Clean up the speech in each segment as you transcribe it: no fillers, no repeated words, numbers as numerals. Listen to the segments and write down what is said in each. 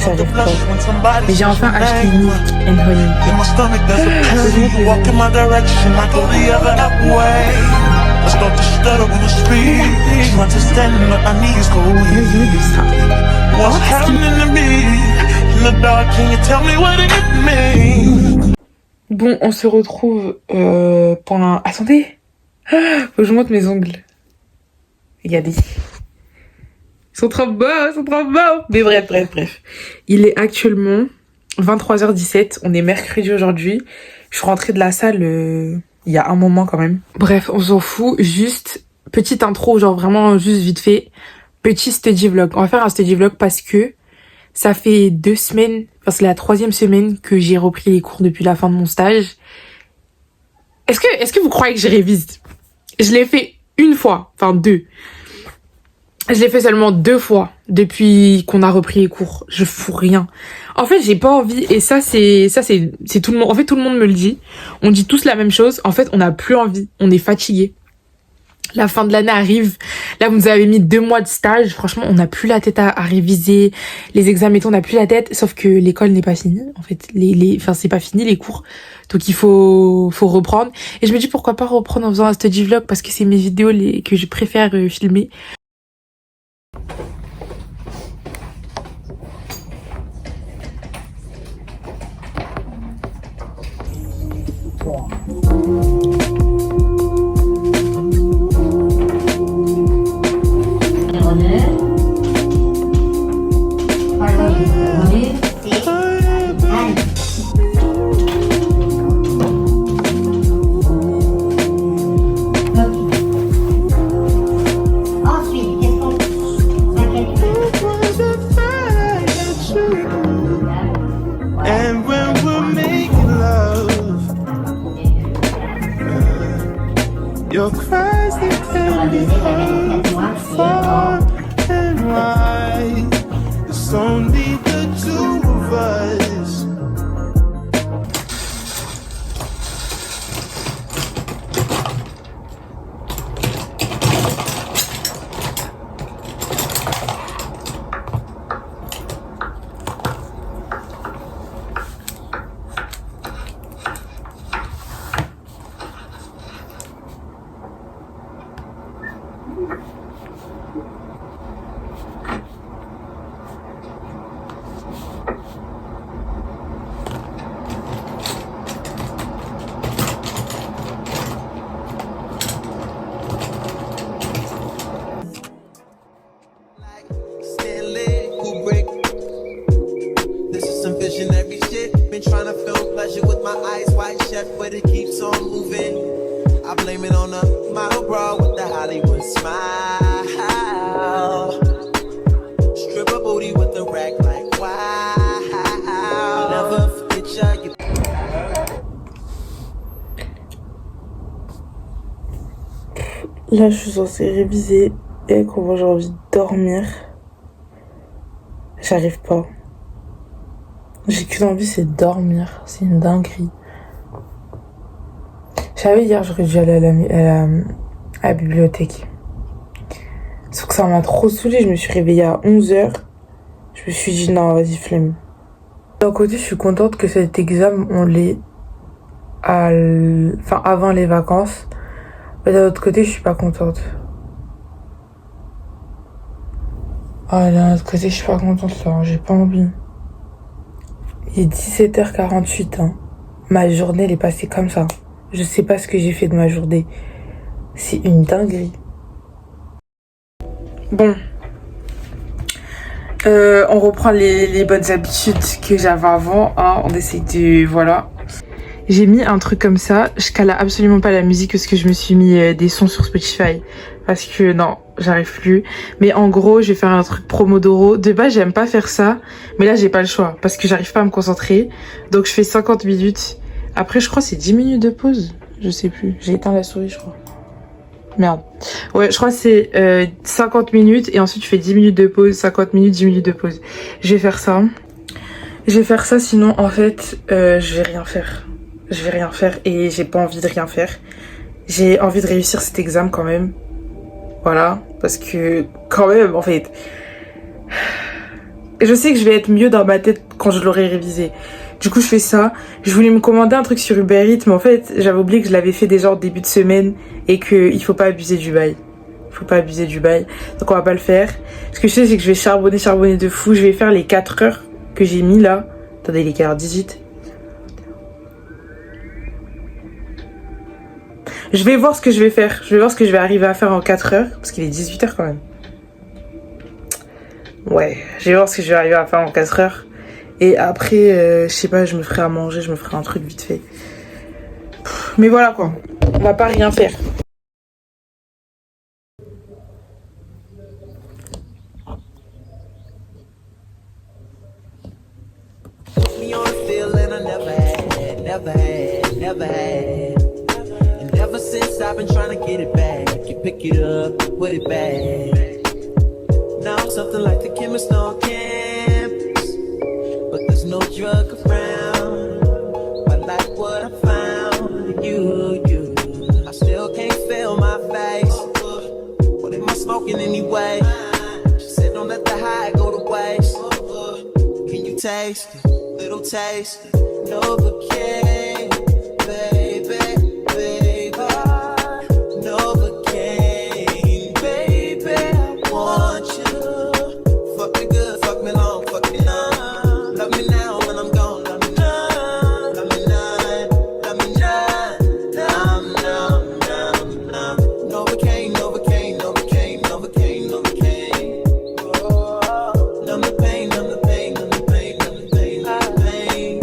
j'arrive pas. Mais j'ai enfin acheté une and honey. Bon, on se retrouve pendant... Attendez, faut que je monte mes ongles. Regardez. Ils sont trop beaux, ils sont trop beaux. Mais bref. Il est actuellement 23h17. On est mercredi aujourd'hui. Je suis rentrée de la salle il y a un moment quand même. Bref, on s'en fout. Juste, petite intro, genre vraiment juste vite fait. Petit study vlog. On va faire un study vlog parce que ça fait 2 semaines, enfin c'est la 3e semaine que j'ai repris les cours depuis la fin de mon stage. Est-ce que vous croyez que je révise? Je l'ai fait une fois, enfin 2. Je l'ai fait seulement 2 fois depuis qu'on a repris les cours. Je fous rien. En fait, j'ai pas envie, et ça c'est tout le monde. En fait, tout le monde me le dit. On dit tous la même chose. En fait, on n'a plus envie. On est fatigué. La fin de l'année arrive. Là, vous nous avez mis 2 mois de stage. Franchement, on n'a plus la tête à réviser. Les examens et tout, on n'a plus la tête. Sauf que l'école n'est pas finie. En fait, enfin, c'est pas fini les cours. Donc, il faut reprendre. Et je me dis pourquoi pas reprendre en faisant un study vlog parce que c'est mes vidéos que je préfère filmer. Your cries they can be heard from far and wide. It's only the 2 of us. Trying to feel pleasure with my eyes wide shut, but it keeps on moving. I blame it on a model bra with the Hollywood smile. Stripper booty with the rack like wow. Never forget you. Là, je suis censée réviser et comment j'ai envie de dormir. J'arrive pas. J'ai qu'une envie, c'est de dormir. C'est une dinguerie. Je savais hier, j'aurais dû aller à la bibliothèque. Sauf que ça m'a trop saoulée. Je me suis réveillée à 11h. Je me suis dit, non, vas-y, flemme. D'un côté, je suis contente que cet examen, on l'ait avant les vacances. Mais d'un autre côté, je suis pas contente. Ah, d'un autre côté, je suis pas contente, là. J'ai pas envie. Il est 17h48, hein. Ma journée, elle est passée comme ça. Je sais pas ce que j'ai fait de ma journée. C'est une dinguerie. Bon. On reprend les bonnes habitudes que j'avais avant, hein. On essaye de... Voilà. J'ai mis un truc comme ça. Je cale absolument pas la musique parce que je me suis mis des sons sur Spotify. Parce que non, j'arrive plus. Mais en gros, je vais faire un truc Pomodoro. De base, j'aime pas faire ça. Mais là, j'ai pas le choix. Parce que j'arrive pas à me concentrer. Donc, je fais 50 minutes. Après, je crois que c'est 10 minutes de pause. Je sais plus. J'ai éteint la souris, je crois. Merde. Ouais, je crois que c'est 50 minutes. Et ensuite, tu fais 10 minutes de pause. 50 minutes, 10 minutes de pause. Je vais faire ça. Je vais faire ça. Sinon, en fait, je vais rien faire. Je vais rien faire. Et j'ai pas envie de rien faire. J'ai envie de réussir cet examen quand même. Voilà, parce que quand même, en fait, je sais que je vais être mieux dans ma tête quand je l'aurai révisé. Du coup, je fais ça. Je voulais me commander un truc sur Uber Eats, mais en fait, j'avais oublié que je l'avais fait déjà en début de semaine et qu'il faut pas abuser du bail. Il faut pas abuser du bail. Donc, on va pas le faire. Ce que je sais, c'est que je vais charbonner de fou. Je vais faire les 4 heures que j'ai mis là. Attendez, les 18. Je vais voir ce que je vais faire. Je vais voir ce que je vais arriver à faire en 4 heures. Parce qu'il est 18 heures quand même. Ouais, je vais voir ce que je vais arriver à faire en 4 heures. Et après, je sais pas, je me ferai à manger, je me ferai un truc vite fait. Mais voilà quoi, on va pas rien faire. Me on a feeling I never had. And ever since I've been trying to get it back, you pick it up, put it back. Now I'm something like the chemist on campus, but there's no drug around. I like what I found in you. I still can't feel my face. What am I smoking anyway? She said don't let the high go to waste. Can you taste it? Little taste, Novocaine, baby, baby, Novocaine, baby, I want you. Fuck me good, fuck me long, fuck me long. Love me now when I'm gone, love me now, love me now, love me now, now. Novocaine, Novocaine, Novocaine, Novocaine, Novocaine. Oh, numb the pain, numb the pain, numb the pain, numb the pain.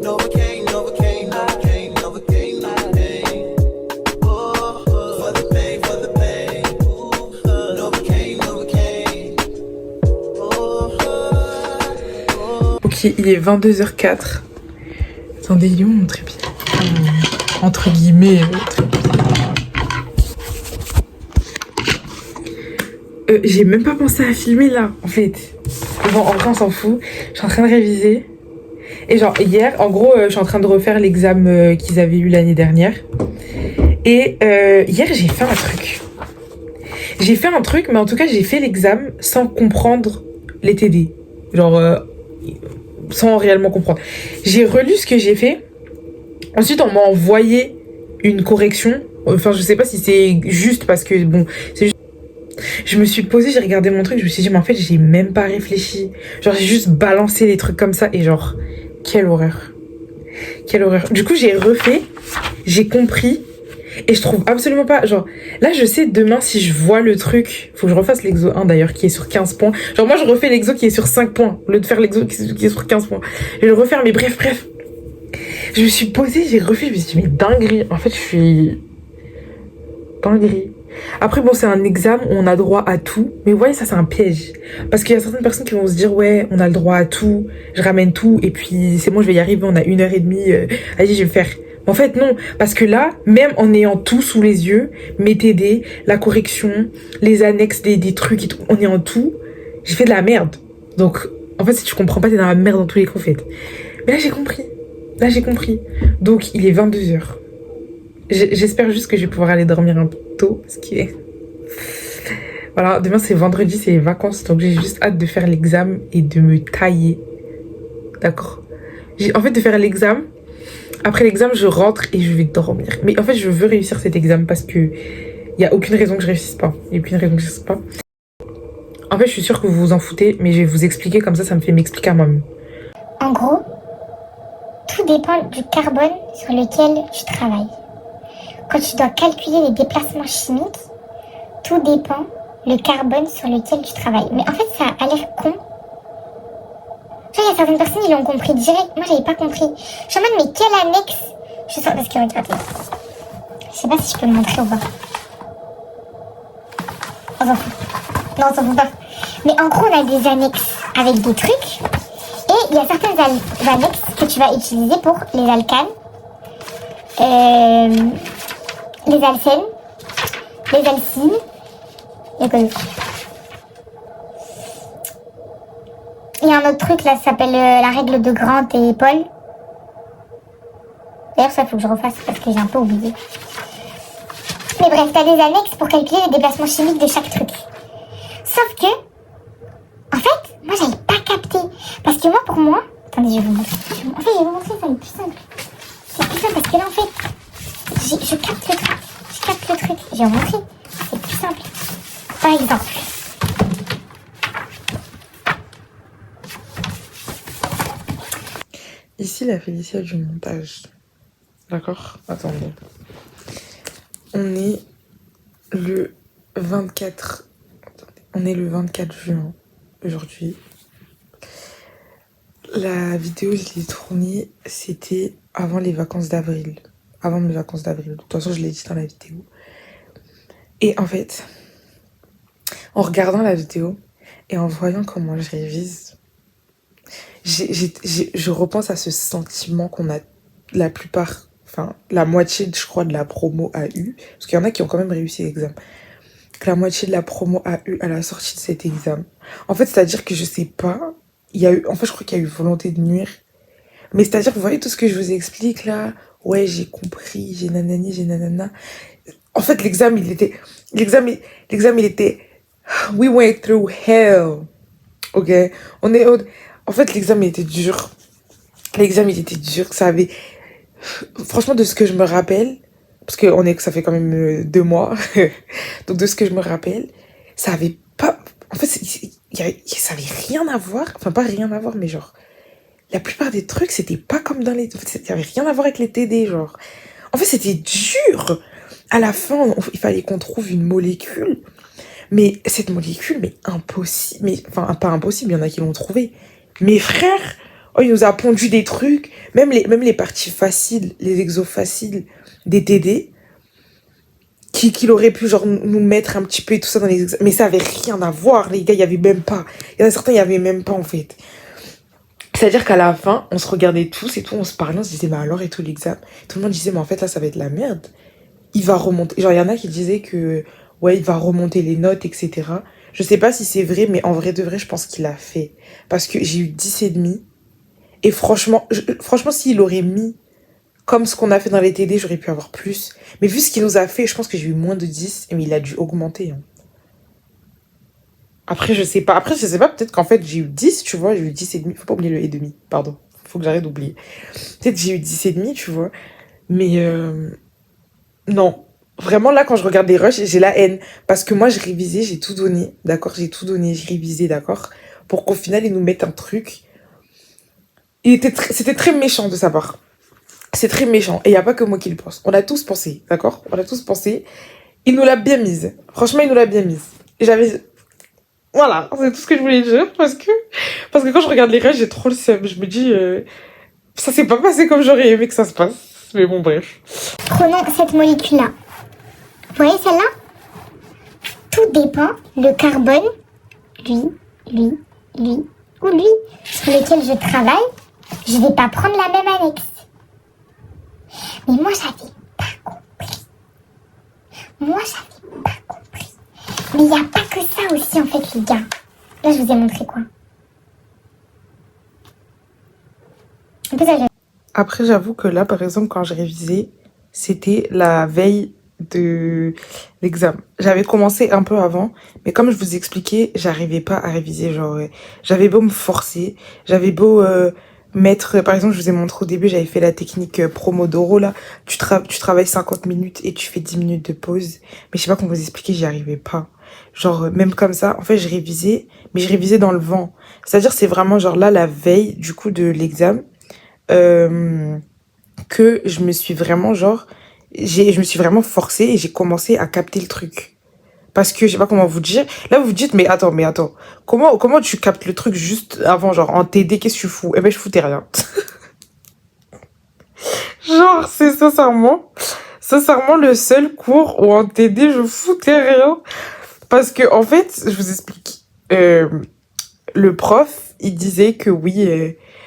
Novocaine, Novocaine, Novocaine, Novocaine, Novocaine. Oh, for the pain, for the pain. Novocaine, Novocaine. Ok, il est 22h04. Attendez, il est où mon trépied? Entre guillemets, trépied. J'ai même pas pensé à filmer là, en fait. Bon, en vrai, on s'en fout. Je suis en train de réviser. Et genre, hier, en gros, je suis en train de refaire l'examen qu'ils avaient eu l'année dernière. Et hier, j'ai fait un truc. J'ai fait un truc, mais en tout cas, j'ai fait l'examen sans comprendre les TD. Genre, sans réellement comprendre. J'ai relu ce que j'ai fait. Ensuite, on m'a envoyé une correction. Enfin, je sais pas si c'est juste parce que, bon, c'est juste... Je me suis posée, j'ai regardé mon truc, je me suis dit, mais en fait, j'ai même pas réfléchi. Genre, j'ai juste balancé les trucs comme ça et genre, quelle horreur. Quelle horreur. Du coup, j'ai refait, j'ai compris et je trouve absolument pas, genre, là, je sais, demain, si je vois le truc, faut que je refasse l'exo 1 d'ailleurs, qui est sur 15 points. Genre, moi, je refais l'exo qui est sur 5 points, au lieu de faire l'exo qui est sur 15 points. Je vais le refaire, mais bref. Je me suis posée, j'ai refait, je me suis dit, mais dinguerie. En fait, je suis... dinguerie. Après, bon, c'est un examen où on a droit à tout. Mais vous voyez, ça, c'est un piège. Parce qu'il y a certaines personnes qui vont se dire, ouais, on a le droit à tout, je ramène tout, et puis c'est bon, je vais y arriver, on a 1h30, allez, je vais faire. En fait, non. Parce que là, même en ayant tout sous les yeux, mes TD, la correction, les annexes des trucs et tout, en ayant tout, j'ai fait de la merde. Donc, en fait, si tu comprends pas, t'es dans la merde dans tous les cas, en fait. Mais là, j'ai compris. Donc, il est 22h. J'espère juste que je vais pouvoir aller dormir un peu tôt, parce que... Voilà, demain c'est vendredi, c'est les vacances, donc j'ai juste hâte de faire l'examen et de me tailler. D'accord? J'ai en fait de faire l'examen. Après l'examen, je rentre et je vais dormir. Mais en fait, je veux réussir cet examen parce que il y a aucune raison que je réussisse pas. En fait, je suis sûre que vous vous en foutez, mais je vais vous expliquer comme ça me fait m'expliquer à moi-même. En gros, tout dépend du carbone sur lequel tu travailles. Quand tu dois calculer les déplacements chimiques, tout dépend le carbone sur lequel tu travailles. Mais en fait, ça a l'air con. Tu vois, il y a certaines personnes, ils l'ont compris direct. Moi, j'avais pas compris. Je suis en mode, mais quelle annexe? Je sens parce que regarde. Je sais pas si je peux le montrer ou pas. On s'en fout. Non, on s'en fout pas. Mais en gros, on a des annexes avec des trucs. Et il y a certaines annexes que tu vas utiliser pour les alcanes, les alcènes, les alcynes. Et quoi d'autre? Il y a un autre truc là, ça s'appelle la règle de Grant et Paul. D'ailleurs, ça faut que je refasse parce que j'ai un peu oublié. Mais bref, t'as des annexes pour calculer les déplacements chimiques de chaque truc. Sauf que, en fait, je vais vous montrer. En fait, je vais vous montrer, ça va être plus simple. C'est plus simple parce que là, en fait, je capte le truc. Je vais vous montrer. C'est plus simple. Par exemple. Ici, la Félicia du montage. D'accord? Attendez. On est le 24... Attendez. On est le 24 juin aujourd'hui. La vidéo, je l'ai tournée, c'était avant les vacances d'avril. Avant mes vacances d'avril. De toute façon, je l'ai dit dans la vidéo. Et en fait, en regardant la vidéo et en voyant comment je révise, je repense à ce sentiment qu'on a la plupart, enfin la moitié, je crois, de la promo a eu. Parce qu'il y en a qui ont quand même réussi l'examen. Que la moitié de la promo a eu à la sortie de cet examen. En fait, c'est-à-dire que je sais pas, il y a eu, en fait, je crois qu'il y a eu volonté de nuire. Mais c'est-à-dire, vous voyez tout ce que je vous explique là? Ouais, j'ai compris, j'ai nanani, j'ai nanana. En fait, l'examen, il était... We went through hell. Ok? En fait, l'examen, il était dur. Ça avait... Franchement, de ce que je me rappelle, parce que ça fait quand même 2 mois. Donc, de ce que je me rappelle, ça avait pas... En fait, ça avait rien à voir. Enfin, pas rien à voir, mais genre... La plupart des trucs, c'était pas comme dans les... En fait, il y avait rien à voir avec les TD, genre. En fait, c'était dur. À la fin, il fallait qu'on trouve une molécule. Mais cette molécule, mais impossible. Mais, enfin, pas impossible, il y en a qui l'ont trouvé. Mes frères, oh, il nous a pondu des trucs. Même les parties faciles, les exos faciles des TD, qu'il aurait pu genre nous mettre un petit peu et tout ça dans les exos. Mais ça avait rien à voir, les gars, il y avait même pas. Il y en a certains, il y avait même pas, en fait. C'est-à-dire qu'à la fin, on se regardait tous et tout, on se parlait, on se disait, bah alors et tout l'examen. Tout le monde disait, mais en fait, là, ça va être la merde. Il va remonter. Genre, il y en a qui disaient que, ouais, il va remonter les notes, etc. Je sais pas si c'est vrai, mais en vrai de vrai, je pense qu'il a fait. Parce que j'ai eu 10,5. Et franchement, s'il aurait mis comme ce qu'on a fait dans les TD, j'aurais pu avoir plus. Mais vu ce qu'il nous a fait, je pense que j'ai eu moins de 10, mais il a dû augmenter. Hein. Après, je sais pas, peut-être qu'en fait, j'ai eu 10, tu vois, j'ai eu 10,5. Faut pas oublier le et demi, pardon. Faut que j'arrête d'oublier. Peut-être j'ai eu 10,5, tu vois. Mais non. Vraiment, là, quand je regarde les rushs, j'ai la haine. Parce que moi, je révisais, j'ai tout donné, d'accord? J'ai tout donné, j'ai révisé, d'accord? Pour qu'au final, ils nous mettent un truc. C'était très méchant de sa part. C'est très méchant. Et il n'y a pas que moi qui le pense. On a tous pensé, d'accord? On a tous pensé. Il nous l'a bien mise. Franchement, il nous l'a bien mise. Voilà, c'est tout ce que je voulais dire. Parce que quand je regarde les rushs, j'ai trop le seum. Je me dis, ça s'est pas passé comme j'aurais aimé que ça se passe. Mais bon, bref. Prenons cette molécule-là. Vous voyez celle-là? Tout dépend, le carbone, lui, ou lui, sur lequel je travaille, je vais pas prendre la même annexe. Mais moi, j'avais pas compris. Mais il n'y a pas que ça aussi, en fait, les gars. Là, je vous ai montré quoi? Un peu ça, Après, j'avoue que là, par exemple, quand j'ai révisé, c'était la veille de l'examen. J'avais commencé un peu avant, mais comme je vous expliquais, j'arrivais pas à réviser. Genre, j'avais beau me forcer, j'avais beau mettre... Par exemple, je vous ai montré au début, j'avais fait la technique Pomodoro, là. Tu travailles 50 minutes et tu fais 10 minutes de pause. Mais je sais pas comment vous expliquer, j'y arrivais pas. Genre, même comme ça, en fait, je révisais, mais je révisais dans le vent. C'est-à-dire, c'est vraiment genre là, la veille, du coup, de l'examen, que je me suis vraiment genre je me suis vraiment forcée et j'ai commencé à capter le truc parce que je sais pas comment vous dire. Là vous vous dites mais attends comment tu captes le truc juste avant, genre en TD qu'est-ce que tu fous? Eh ben je foutais rien. Genre c'est sincèrement le seul cours où en TD je foutais rien parce que en fait je vous explique, le prof il disait que oui,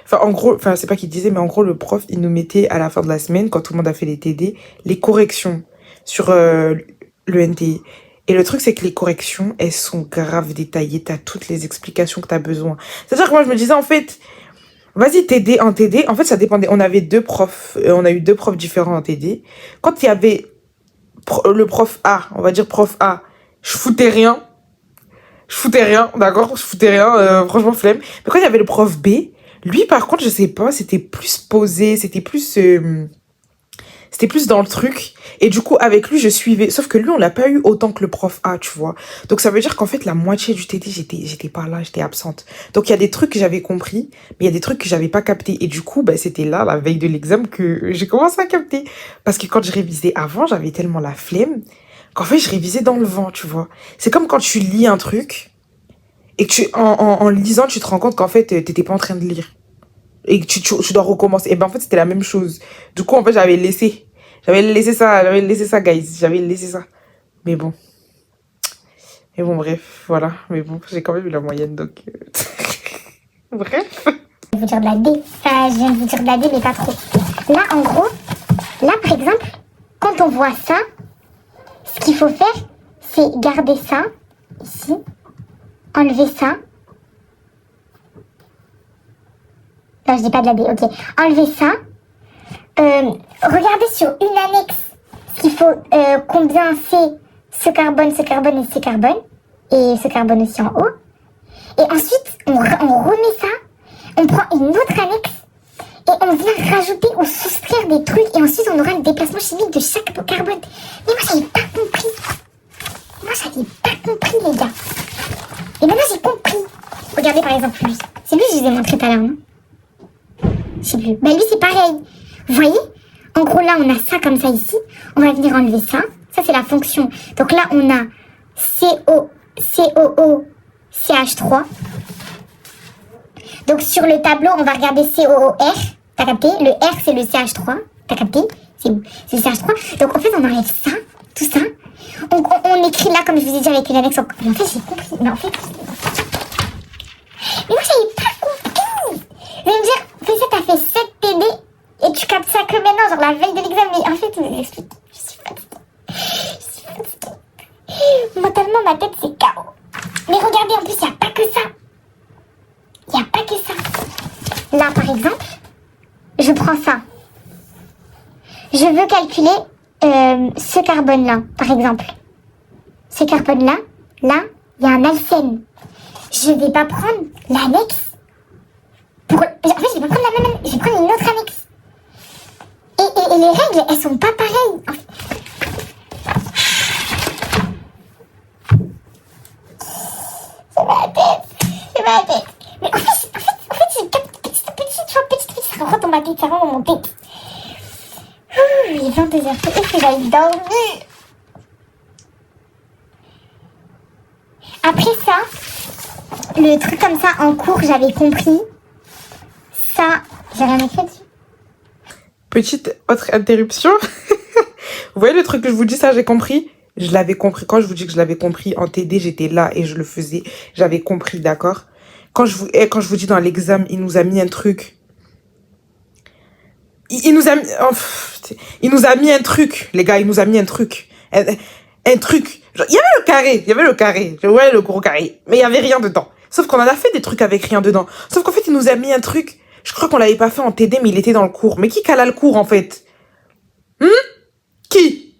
enfin, en gros, c'est pas qu'il disait, mais en gros, le prof, il nous mettait à la fin de la semaine, quand tout le monde a fait les TD, les corrections sur le NTI. Et le truc, c'est que les corrections, elles sont grave détaillées. T'as toutes les explications que t'as besoin. C'est-à-dire que moi, je me disais, en fait, vas-y, TD, en TD. En fait, ça dépendait. On avait 2 profs, on a eu 2 profs différents en TD. Quand il y avait le prof A, on va dire prof A, je foutais rien, d'accord? Je foutais rien, franchement, flemme. Mais quand il y avait le prof B, Lui, par contre, je sais pas, c'était plus posé, c'était plus dans le truc. Et du coup, avec lui, je suivais. Sauf que lui, on l'a pas eu autant que le prof A, tu vois. Donc, ça veut dire qu'en fait, la moitié du TD, j'étais pas là, j'étais absente. Donc, il y a des trucs que j'avais compris, mais il y a des trucs que j'avais pas capté. Et du coup, bah, c'était là, la veille de l'examen, que j'ai commencé à capter. Parce que quand je révisais avant, j'avais tellement la flemme qu'en fait, je révisais dans le vent, tu vois. C'est comme quand tu lis un truc et que en le lisant, tu te rends compte qu'en fait, t'étais pas en train de lire. Et que tu dois recommencer. Et ben, en fait, c'était la même chose. Du coup, en fait, j'avais laissé ça, guys. J'avais laissé ça. Mais bon. Mais bon, bref, voilà. Mais bon, j'ai quand même eu la moyenne, donc... Bref. Je vais vous dire de la D. Enfin, je viens de vous dire de la D, mais pas trop. Là, en gros, là, par exemple, quand on voit ça, ce qu'il faut faire, c'est garder ça, ici, enlever ça. Non, je dis pas de la D, ok. Enlever ça. Regardez sur une annexe ce qu'il faut, combien c'est ce carbone et ce carbone. Et ce carbone aussi en haut. Et ensuite, on remet ça. On prend une autre annexe. Et on vient rajouter ou soustraire des trucs. Et ensuite, on aura le déplacement chimique de chaque carbone. Mais moi, j'avais pas compris. Les gars. Et maintenant, j'ai compris. Regardez, par exemple, lui. C'est lui que je vous ai montré tout à l'heure, non? Je sais plus. Ben, lui, c'est pareil. Vous voyez? En gros, là, on a ça comme ça ici. On va venir enlever ça. Ça, c'est la fonction. Donc là, on a COO, CH3. Donc sur le tableau, on va regarder COOR. T'as capté? Le R, c'est le CH3. T'as capté? C'est où? C'est le CH3. Donc en fait, on enlève ça, tout ça. On écrit là, comme je vous ai dit, avec une annexe. Mais en fait, j'ai compris. Mais en fait... Mais moi, j'avais pas compris. Vous allez me dire, fais ça, t'as fait 7 TD et tu captes ça que maintenant, genre la veille de l'examen. Mais en fait, je vous explique. Je suis fatiguée. Mentalement, ma tête, c'est KO. Mais regardez, en plus, il n'y a pas que ça. Là, par exemple, je prends ça. Je veux calculer ce carbone-là, par exemple. Ce carbone-là, là, il y a un alcène. Je vais pas prendre l'annexe. En fait, je vais pas prendre la même annexe. Je vais prendre une autre annexe. Et les règles, elles sont pas pareilles. En fait, c'est ma tête. Mais en fait, c'est petit, ça rentre dans ma tête, ça rentre dans mon tête. Il est 22h, est-ce que j'aille dormir? Après ça, le truc comme ça en cours, j'avais compris. Ça, j'ai rien écrit dessus. Petite autre interruption. Vous voyez le truc que je vous dis, ça, j'ai compris? Je l'avais compris. Quand je vous dis que je l'avais compris en TD, j'étais là et je le faisais. J'avais compris, d'accord? Quand je vous dis dans l'examen, il nous a mis un truc. Il nous a mis un truc, les gars, il nous a mis un truc. Un truc. Genre, il y avait le carré. Je voyais le gros carré. Mais il y avait rien dedans. Sauf qu'on en a fait des trucs avec rien dedans. Sauf qu'en fait, il nous a mis un truc. Je crois qu'on l'avait pas fait en TD, mais il était dans le cours. Mais qui cala le cours, en fait? Qui?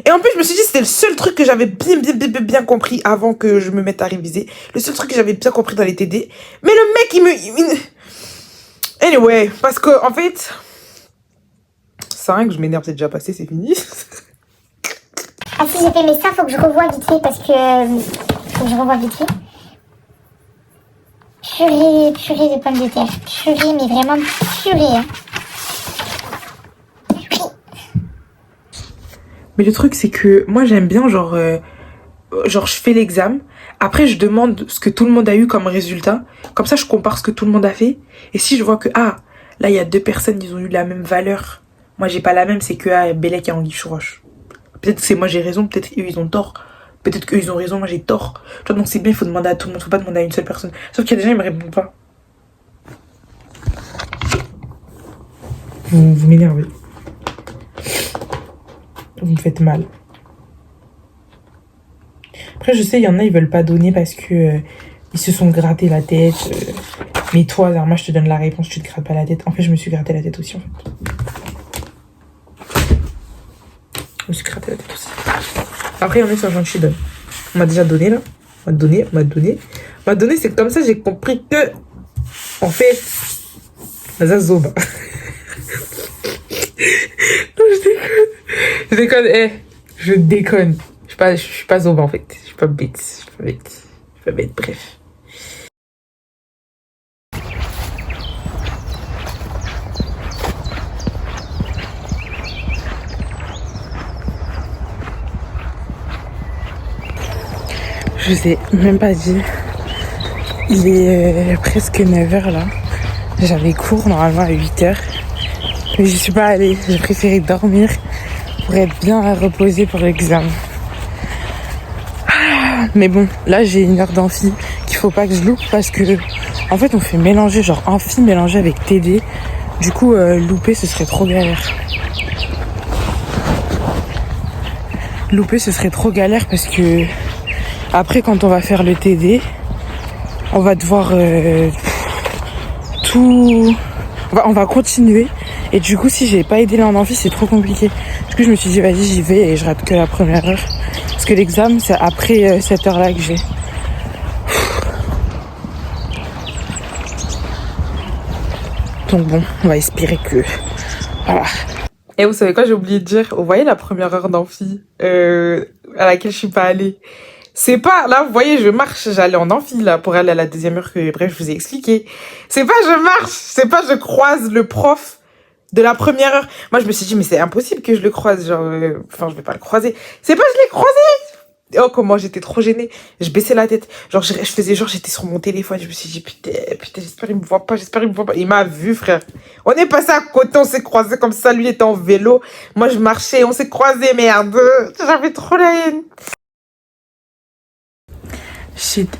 Et en plus, je me suis dit, c'était le seul truc que j'avais bien compris avant que je me mette à réviser. Le seul truc que j'avais bien compris dans les TD. Mais le mec, Anyway, parce que, en fait... 5, je m'énerve, c'est déjà passé, c'est fini. Ah si, j'ai fait, mais ça, faut que je revoie vite fait, parce que... faut que je revoie vite fait. Purée de pommes de terre. Purée, mais vraiment purée, hein. Mais le truc, c'est que moi, j'aime bien, genre, je fais l'examen. Après, je demande ce que tout le monde a eu comme résultat. Comme ça, je compare ce que tout le monde a fait. Et si je vois que, là, il y a 2 personnes, ils ont eu la même valeur. Moi, j'ai pas la même, c'est que Bellec et Anguille Chouroche. Peut-être que c'est moi, j'ai raison. Peut-être qu'eux, ils ont tort. Peut-être qu'eux, ils ont raison, moi, j'ai tort. Tu vois, donc c'est bien, il faut demander à tout le monde. Faut pas demander à une seule personne. Sauf qu'il y a des gens, ils me répondent pas. Vous m'énervez. Vous me faites mal. Après, je sais, il y en a, ils veulent pas donner parce que ils se sont gratté la tête. Mais toi, moi, je te donne la réponse, tu te grattes pas la tête. En fait, je me suis gratté la tête aussi, en fait. Je me suis gratté la tête aussi. Après, il y en a sur Jean donne. On m'a déjà donné, là. On m'a donné, c'est comme ça, j'ai compris que En fait, ça zoba. Non, je déconne. Je déconne, je déconne. Je suis pas zoba en fait. Je suis pas bête. Bref. Je vous ai même pas dit. Il est presque 9h là. J'avais cours normalement à 8h. Mais j'y suis pas allée. J'ai préféré dormir pour être bien reposée pour l'examen. Mais bon, là j'ai une heure d'amphi qu'il faut pas que je loupe parce que en fait on fait mélanger, genre amphi mélangé avec TD. Du coup louper ce serait trop galère. Louper ce serait trop galère parce que après quand on va faire le TD, on va devoir tout... On va continuer. Et du coup si j'ai pas aidé là en amphi c'est trop compliqué. Du coup je me suis dit vas-y j'y vais et je rate que la première heure. Parce que l'examen c'est après cette heure là que j'ai. Donc bon, on va espérer que... Voilà. Et vous savez quoi, j'ai oublié de dire, vous voyez la première heure d'amphi à laquelle je suis pas allée. C'est pas, là, vous voyez, je marche, j'allais en amphi, là, pour aller à la deuxième heure que, bref, je vous ai expliqué. C'est pas je marche, c'est pas je croise le prof de la première heure. Moi, je me suis dit, mais c'est impossible que je le croise, genre, enfin, je vais pas le croiser. C'est pas je l'ai croisé. Oh, comment j'étais trop gênée. Je baissais la tête. Genre, je faisais genre, j'étais sur mon téléphone. Je me suis dit, putain, j'espère qu'il me voit pas, Il m'a vu, frère. On est passé à côté, on s'est croisés comme ça. Lui était en vélo. Moi, je marchais, on s'est croisés, merde. J'avais trop la haine.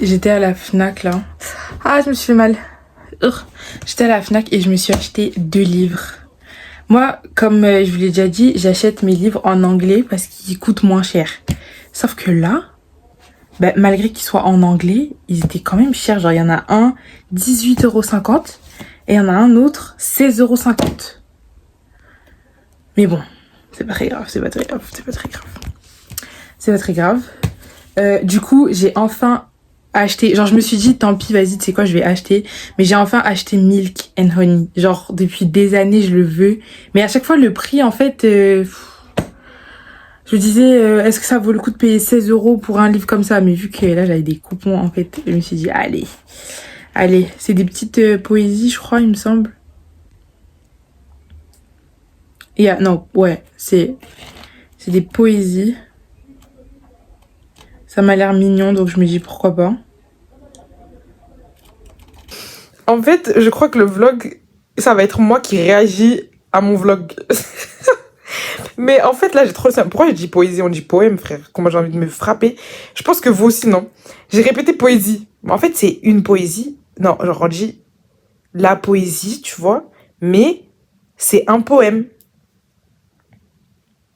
J'étais à la Fnac, là. Ah, je me suis fait mal. J'étais à la Fnac et je me suis acheté 2 livres. Moi, comme je vous l'ai déjà dit, j'achète mes livres en anglais parce qu'ils coûtent moins cher. Sauf que là, bah, malgré qu'ils soient en anglais, ils étaient quand même chers. Genre, il y en a un 18,50 € et il y en a un autre 16,50 €. Mais bon, c'est pas très grave. Du coup, j'ai enfin acheté... Genre, je me suis dit, tant pis, vas-y, tu sais quoi, je vais acheter. Mais j'ai enfin acheté Milk and Honey. Genre, depuis des années, je le veux. Mais à chaque fois, le prix, en fait... je me disais, est-ce que ça vaut le coup de payer 16 € pour un livre comme ça? Mais vu que là, j'avais des coupons, en fait, je me suis dit, allez. C'est des petites poésies, je crois, il me semble. C'est des poésies. Ça m'a l'air mignon, donc je me dis, pourquoi pas. En fait, je crois que le vlog, ça va être moi qui réagis à mon vlog. Mais en fait, là, j'ai trop le seum. Pourquoi je dis poésie? On dit poème, frère. Comment j'ai envie de me frapper. Je pense que vous aussi, non? J'ai répété poésie. Mais en fait, c'est une poésie. Non, genre, on dit la poésie, tu vois. Mais c'est un poème.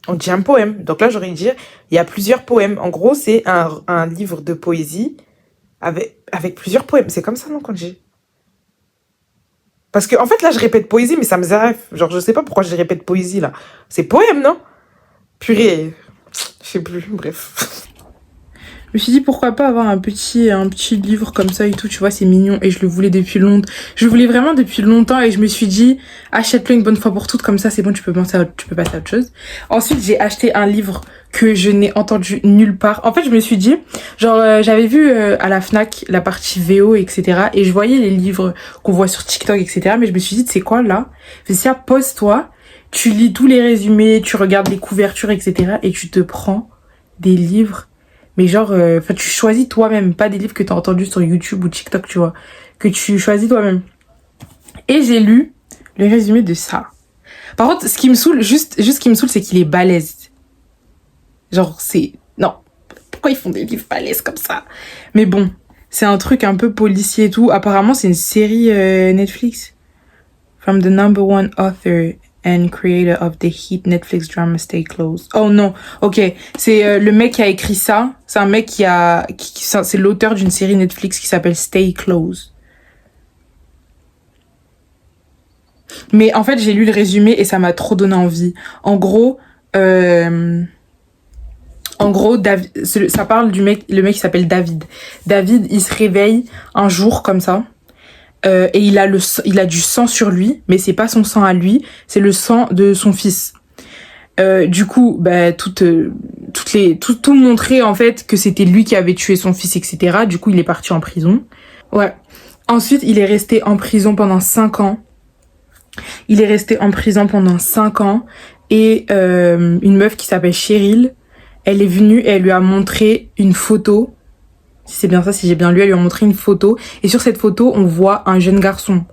On dit un poème. Donc là, j'aurais dit, il y a plusieurs poèmes. En gros, c'est un livre de poésie avec plusieurs poèmes. C'est comme ça, non, qu'on dit? Parce que, en fait, là, je répète poésie, mais ça me zéref. Genre, je sais pas pourquoi je répète poésie, là. C'est poème, non? Purée. Je sais plus, bref. Je me suis dit, pourquoi pas avoir un petit livre comme ça et tout, tu vois, c'est mignon. Et je le voulais depuis longtemps. Je le voulais vraiment depuis longtemps et je me suis dit, achète-le une bonne fois pour toutes, comme ça, c'est bon, tu peux passer à autre chose. Ensuite, j'ai acheté un livre que je n'ai entendu nulle part. En fait, je me suis dit, genre, j'avais vu à la Fnac la partie VO, etc. Et je voyais les livres qu'on voit sur TikTok, etc. Mais je me suis dit, tu sais quoi, là? Fais pose-toi, tu lis tous les résumés, tu regardes les couvertures, etc. Et tu te prends des livres. Mais genre, tu choisis toi-même, pas des livres que t'as entendus sur YouTube ou TikTok, tu vois. Que tu choisis toi-même. Et j'ai lu le résumé de ça. Par contre, ce qui me saoule, juste ce qui me saoule, c'est qu'il est balèze. Genre, non. Pourquoi ils font des livres balèzes comme ça? Mais bon, c'est un truc un peu policier et tout. Apparemment, c'est une série Netflix. From the #1 author and creator of the hit Netflix drama Stay Close. Oh non, ok. C'est le mec qui a écrit ça. C'est un mec c'est l'auteur d'une série Netflix qui s'appelle Stay Close. Mais en fait, j'ai lu le résumé et ça m'a trop donné envie. En gros, ça parle le mec qui s'appelle David. David, il se réveille un jour comme ça. et il a du sang sur lui, mais c'est pas son sang à lui, c'est le sang de son fils. Du coup, bah, tout montrait en fait que c'était lui qui avait tué son fils, etc. Du coup, il est parti en prison. Ouais. Ensuite, il est resté en prison pendant 5 ans. Il est resté en prison pendant 5 ans. Et une meuf qui s'appelle Cheryl, elle est venue et elle lui a montré une photo. Si c'est bien ça, si j'ai bien lu, elle lui a montré une photo. Et sur cette photo, on voit un jeune garçon.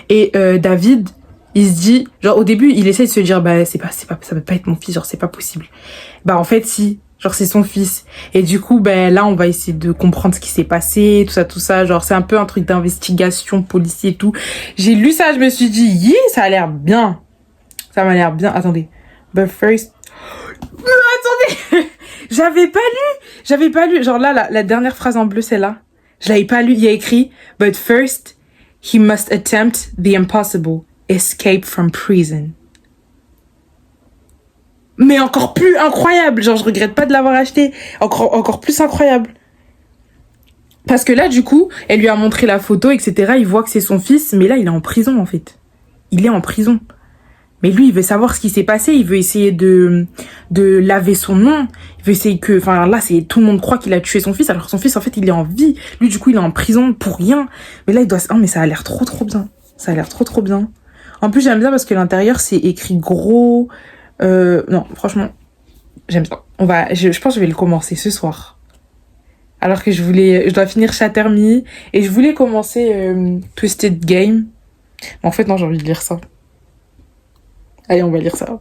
Et David, il se dit, genre au début, il essaie de se dire, bah ça peut pas être mon fils, genre c'est pas possible. Bah en fait si, genre c'est son fils. Et du coup, bah là on va essayer de comprendre ce qui s'est passé, tout ça. Genre c'est un peu un truc d'investigation, policier et tout. J'ai lu ça, je me suis dit, yeah, ça a l'air bien. Ça m'a l'air bien. Attendez. But first... Attendez. J'avais pas lu. Genre là, la dernière phrase en bleu, c'est là. Je l'avais pas lu. Il y a écrit, but first, he must attempt the impossible. Escape from prison. Mais encore plus incroyable. Genre, je regrette pas de l'avoir acheté. Encore plus incroyable. Parce que là, du coup, elle lui a montré la photo, etc. Il voit que c'est son fils. Mais là, il est en prison, en fait. Il est en prison. Mais lui, il veut savoir ce qui s'est passé. Il veut essayer de laver son nom. Il veut essayer que... Enfin, là, tout le monde croit qu'il a tué son fils. Alors que son fils, en fait, il est en vie. Lui, du coup, il est en prison pour rien. Mais là, il doit... Oh, mais ça a l'air trop bien. Ça a l'air trop bien. En plus, j'aime bien parce que l'intérieur, c'est écrit gros. Non, franchement, j'aime bien. Je pense que je vais le commencer ce soir. Alors que je dois finir Shatter Me. Et je voulais commencer Twisted Game. Mais en fait, non, j'ai envie de lire ça. Allez, on va lire ça.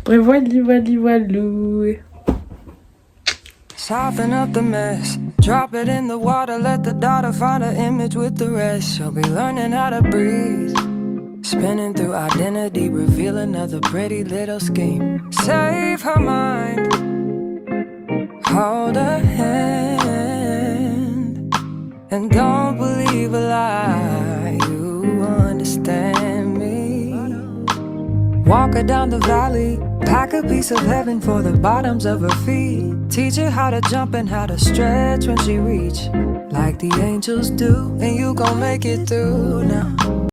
Bref, voilou. Soften up the mess, drop it in the water, let the daughter find her image with the rest. She'll be learning how to breathe, spinning through identity, reveal another pretty little scheme. Save her mind, hold her hand, and don't believe a lie, you understand me. Walk her down the valley, pack a piece of heaven for the bottoms of her feet. Teach her how to jump and how to stretch when she reach, like the angels do, and you gon' make it through now.